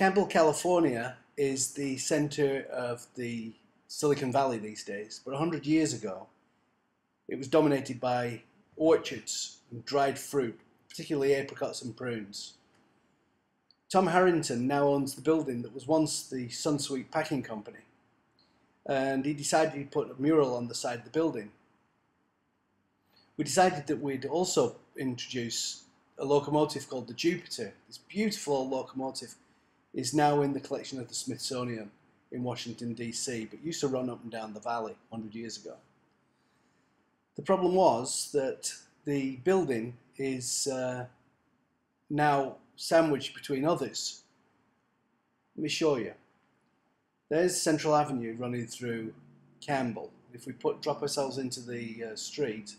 Campbell, California is the center of the Silicon Valley these days, but 100 years ago it was dominated by orchards and dried fruit, particularly apricots and prunes. Tom Harrington now owns the building that was once the Sunsweet Packing Company, and he decided he'd put a mural on the side of the building. We decided that we'd also introduce a locomotive called the Jupiter. This beautiful old locomotive is now in the collection of the Smithsonian in Washington, D.C., but used to run up and down the valley 100 years ago. The problem was that the building is now sandwiched between others. Let me show you. There's Central Avenue running through Campbell. If we drop ourselves into the street,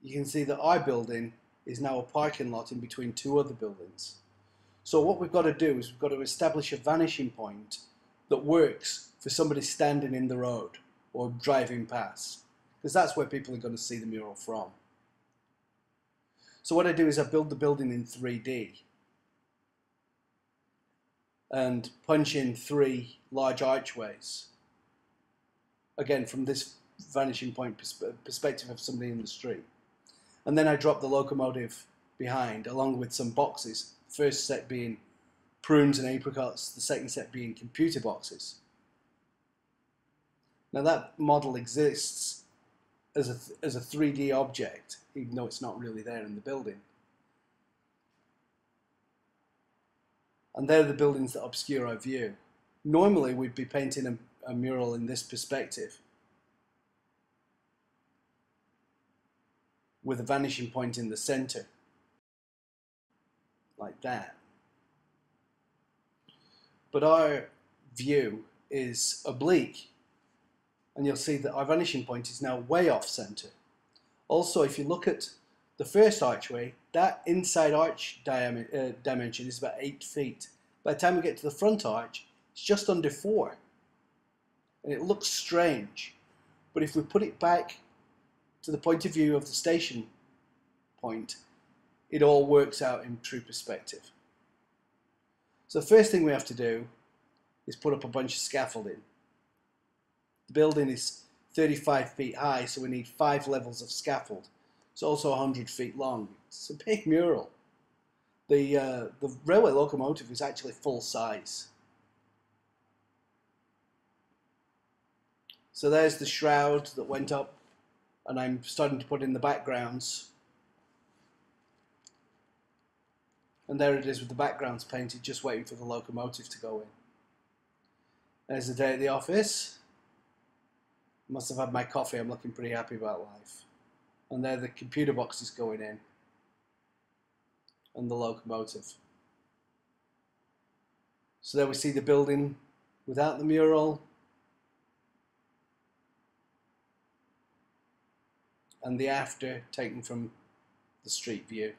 you can see that our building is now a parking lot in between two other buildings. So what we've got to do is we've got to establish a vanishing point that works for somebody standing in the road or driving past, because that's where people are going to see the mural from. So what I do is I build the building in 3D and punch in 3 large archways, again from this vanishing point perspective of somebody in the street. And then I drop the locomotive behind, along with some boxes. The first set being prunes and apricots, the second set being computer boxes. Now that model exists as a 3D object, even though it's not really there in the building. And they're the buildings that obscure our view. Normally we'd be painting a mural in this perspective, with a vanishing point in the center, like that. But our view is oblique, and you'll see that our vanishing point is now way off center. Also, if you look at the first archway, that inside arch dimension is about 8 feet. By the time we get to the front arch, it's just under 4. And it looks strange, but if we put it back to the point of view of the station point, it all works out in true perspective. So the first thing we have to do is put up a bunch of scaffolding. The building is 35 feet high, so we need 5 levels of scaffold. It's also 100 feet long. It's a big mural. The railway locomotive is actually full size. So there's the shroud that went up, and I'm starting to put in the backgrounds. And there it is with the backgrounds painted, just waiting for the locomotive to go in. There's the day at the office. Must have had my coffee, I'm looking pretty happy about life. And there the computer boxes going in. And the locomotive. So there we see the building without the mural. And the after taken from the street view.